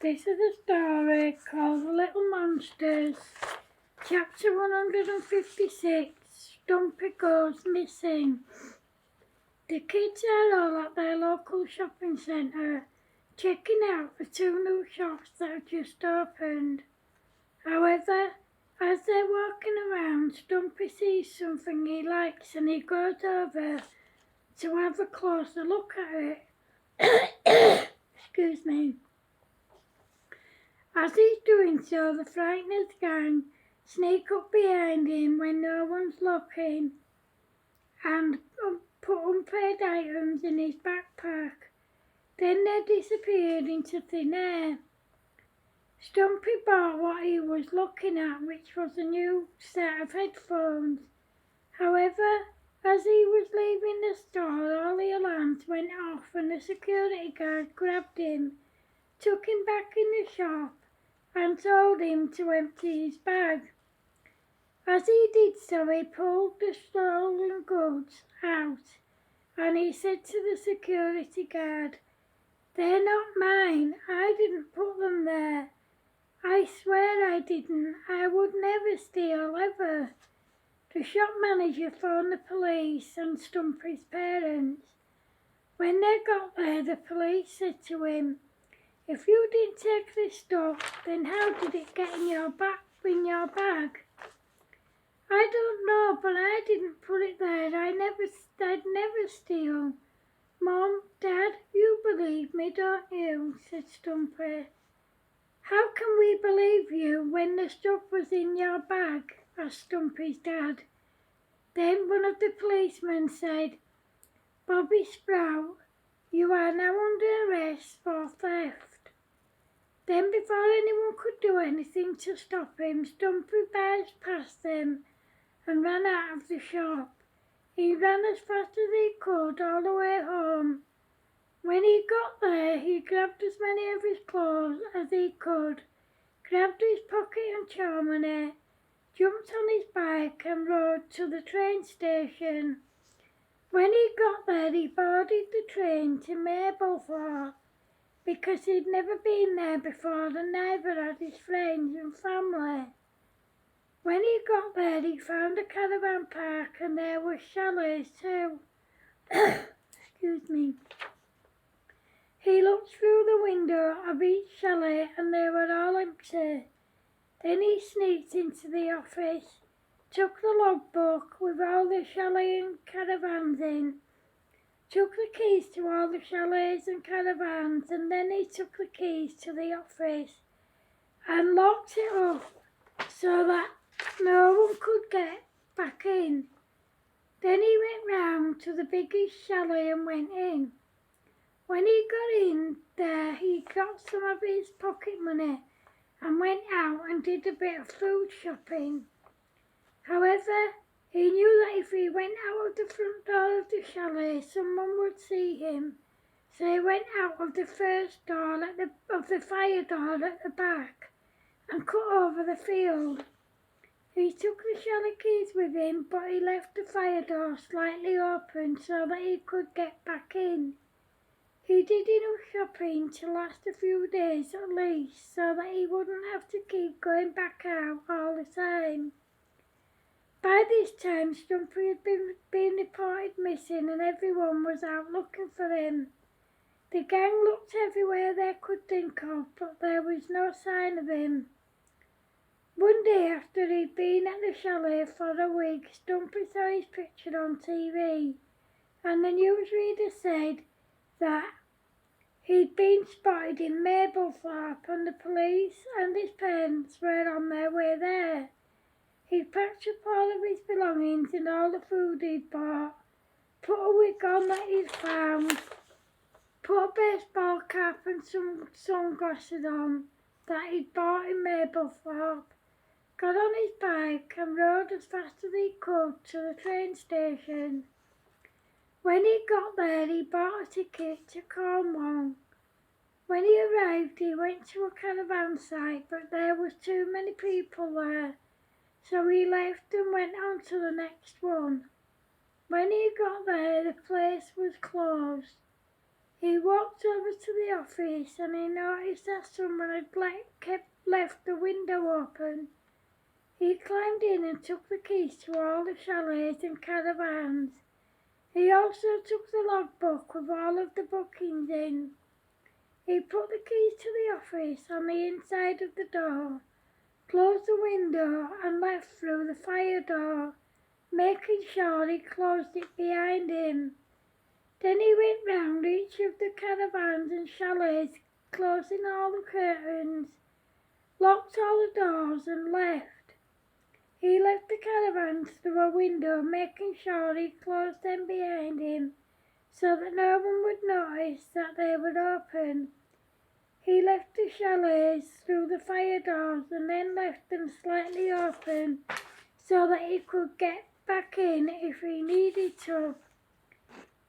This is a story called The Little Monsters. Chapter 156, Stumpy Goes Missing. The kids are all at their local shopping centre, checking out the two new shops that have just opened. However, as they're walking around, Stumpy sees something he likes and he goes over to have a closer look at it. Excuse me. As he's doing so, the frightened gang sneak up behind him when no one's looking and put unpaid items in his backpack. Then they disappeared into thin air. Stumpy bought what he was looking at, which was a new set of headphones. However, as he was leaving the store, all the alarms went off and the security guard grabbed him, took him back in the shop, and told him to empty his bag. As he did so, he pulled the stolen goods out and he said to the security guard, "They're not mine. I didn't put them there. I swear I didn't. I would never steal, ever." The shop manager phoned the police and Stumpy's parents. When they got there, the police said to him, "If you didn't take this stuff, then how did it get in your bag?" "I don't know, but I didn't put it there. I'd never steal." "Mom, Dad, you believe me, don't you?" said Stumpy. "How can we believe you when the stuff was in your bag?" asked Stumpy's dad. Then one of the policemen said, "Bobby Sprout, you are now under arrest for theft." Then before anyone could do anything to stop him, Stumpy barged past them and ran out of the shop. He ran as fast as he could all the way home. When he got there, he grabbed as many of his clothes as he could, grabbed his pocket handkerchief, jumped on his bike and rode to the train station. When he got there, he boarded the train to Mablethorpe because he'd never been there before and neither had his friends and family. When he got there, he found a caravan park and there were chalets too. Excuse me. He looked through the window of each chalet and they were all empty. Then he sneaked into the office, took the logbook with all the chalets and caravans in, took the keys to all the chalets and caravans, and then he took the keys to the office and locked it up so that no one could get back in. Then he went round to the biggest chalet and went in. When he got in there, he got some of his pocket money and went out and did a bit of food shopping. However, he knew that if he went out of the front door of the chalet, someone would see him. So he went out of the first door of the fire door at the back and cut over the field. He took the chalet keys with him, but he left the fire door slightly open so that he could get back in. He did enough shopping to last a few days at least, so that he wouldn't have to keep going back out all the time. By this time, Stumpy had been reported missing and everyone was out looking for him. The gang looked everywhere they could think of, but there was no sign of him. One day after he'd been at the chalet for a week, Stumpy saw his picture on TV, and the newsreader said that he'd been spotted in Mablethorpe and the police and his parents were on their way there. He'd packed up all of his belongings and all the food he'd bought, put a wig on that he'd found, put a baseball cap and some sunglasses on that he'd bought in Mablethorpe, got on his bike and rode as fast as he could to the train station. When he got there, he bought a ticket to Cornwall. When he arrived, he went to a caravan site, but there was too many people there, so he left and went on to the next one. When he got there, the place was closed. He walked over to the office and he noticed that someone had left the window open. He climbed in and took the keys to all the chalets and caravans. He also took the logbook with all of the bookings in. He put the keys to the office on the inside of the door, closed the window and left through the fire door, making sure he closed it behind him. Then he went round each of the caravans and chalets, closing all the curtains, locked all the doors and left. He left the caravans through a window, making sure he closed them behind him so that no one would notice that they were open. He left the chalets through the fire doors and then left them slightly open so that he could get back in if he needed to.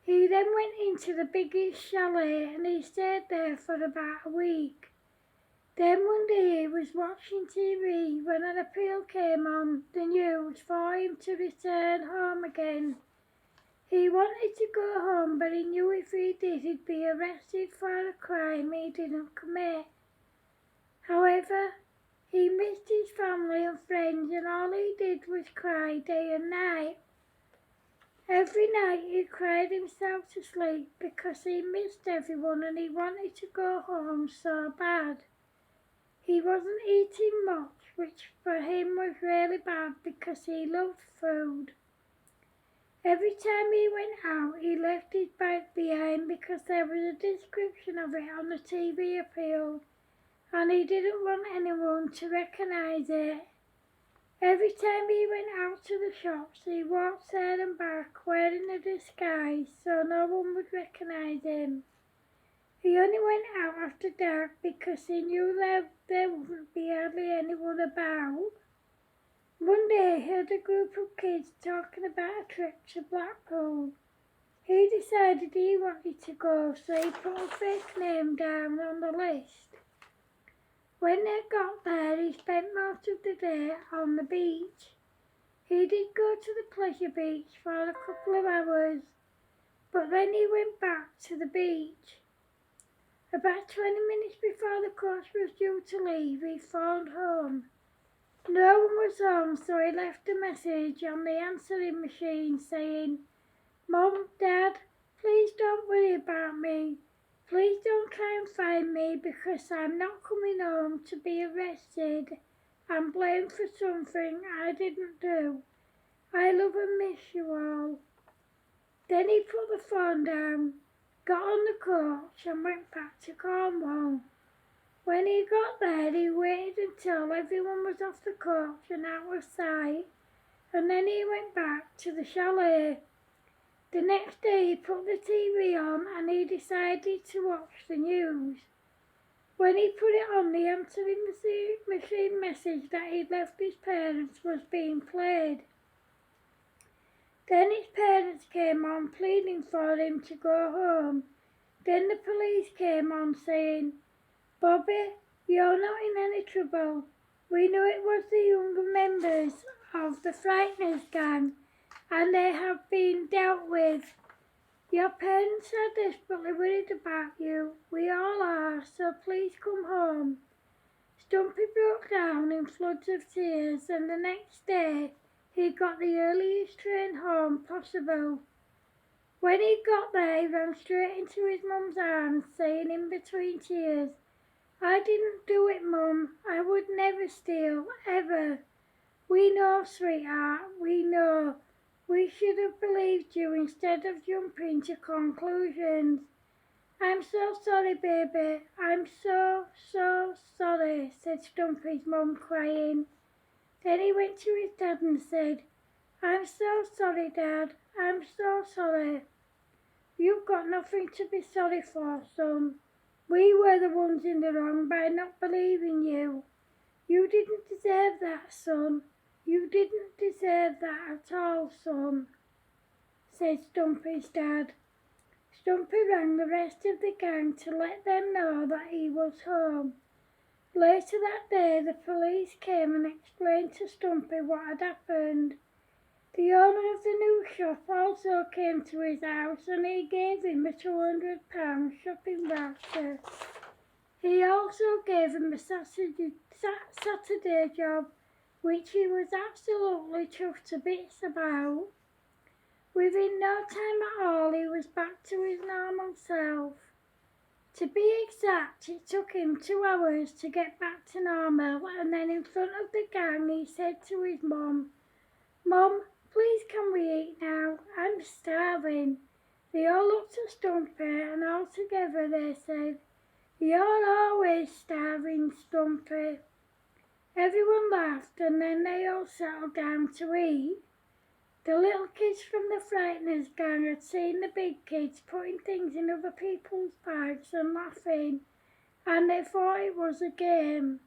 He then went into the biggest chalet and he stayed there for about a week. Then one day he was watching TV when an appeal came on the news for him to return home again. He wanted to go home, but he knew if he did he'd be arrested for a crime he didn't commit. However, he missed his family and friends and all he did was cry day and night. Every night he cried himself to sleep because he missed everyone and he wanted to go home so bad. He wasn't eating much, which for him was really bad because he loved food. Every time he went out, he left his bike behind because there was a description of it on the TV appeal, and he didn't want anyone to recognise it. Every time he went out to the shops, he walked there and back wearing a disguise so no one would recognise him. He only went out after dark because he knew there wouldn't be hardly anyone about. One day he heard a group of kids talking about a trip to Blackpool. He decided he wanted to go, so he put a fake name down on the list. When they got there, he spent most of the day on the beach. He did go to the pleasure beach for a couple of hours, but then he went back to the beach. About 20 minutes before the coach was due to leave, he phoned home. No one was home, so he left a message on the answering machine saying, "Mum, Dad, please don't worry about me. Please don't try and find me because I'm not coming home to be arrested and blamed for something I didn't do. I love and miss you all." Then he put the phone down, got on the coach and went back to Cornwall. When he got there, he waited until everyone was off the coach and out of sight, and then he went back to the chalet. The next day he put the TV on and he decided to watch the news. When he put it on, the answering machine message that he'd left his parents was being played. Then his parents came on pleading for him to go home. Then the police came on saying, "Bobby, you're not in any trouble. We know it was the younger members of the Frighteners gang and they have been dealt with. Your parents are desperately worried about you. We all are, so please come home." Stumpy broke down in floods of tears and the next day he got the earliest train home possible. When he got there, he ran straight into his mum's arms, saying in between tears, "I didn't do it, Mum. I would never steal, ever. We know, sweetheart, we know. We should have believed you instead of jumping to conclusions. I'm so sorry, baby. I'm so sorry," said Stumpy's mum, crying. Then he went to his dad and said, "I'm so sorry, Dad. I'm so sorry." "You've got nothing to be sorry for, son. We were the ones in the wrong by not believing you. You didn't deserve that, son. You didn't deserve that at all, son," said Stumpy's dad. Stumpy rang the rest of the gang to let them know that he was home. Later that day, the police came and explained to Stumpy what had happened. The owner of the new shop also came to his house and he gave him a £200 shopping voucher. He also gave him a Saturday job, which he was absolutely chuffed to bits about. Within no time at all, he was back to his normal self. To be exact, it took him 2 hours to get back to normal, and then in front of the gang he said to his mum, "Mum, please can we eat now? I'm starving." They all looked at Stumpy and all together they said, "You're always starving, Stumpy." Everyone laughed and then they all settled down to eat. The little kids from the Frighteners gang had seen the big kids putting things in other people's bags and laughing, and they thought it was a game.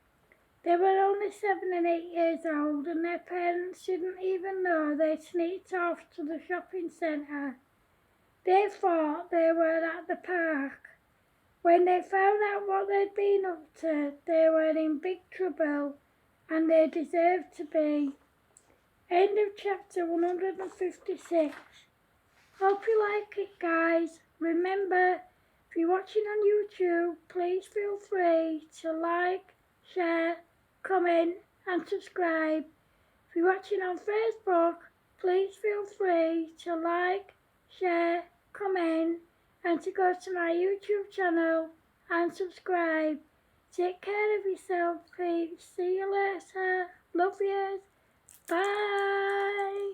They were only 7 and 8 years old and their parents didn't even know they'd sneaked off to the shopping centre. They thought they were at the park. When they found out what they'd been up to, they were in big trouble, and they deserved to be. End of chapter 156. Hope you like it, guys. Remember, if you're watching on YouTube, please feel free to like, share, comment and subscribe. If you're watching on Facebook, please feel free to like, share, comment and to go to my YouTube channel and subscribe. Take care of yourself, peeps. See you later. Love yous. Bye.